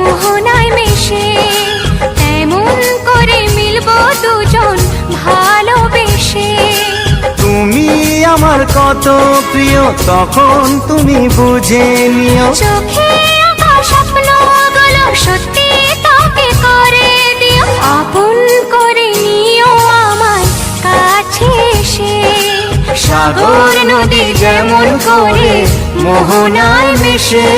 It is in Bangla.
মোহনায় মিশে, তেমন করে মিলবো দুজন ভালোবেসে। তুমি আমার কত প্রিয় তখন তুমি বুঝে নিও, চোখে আঁকা স্বপ্নগুলো সত্যি তাকে করে দিও, আপন করে নিও আমার কাছে এসে। সাগর নদী যেমন করে মোহনায় মিশে।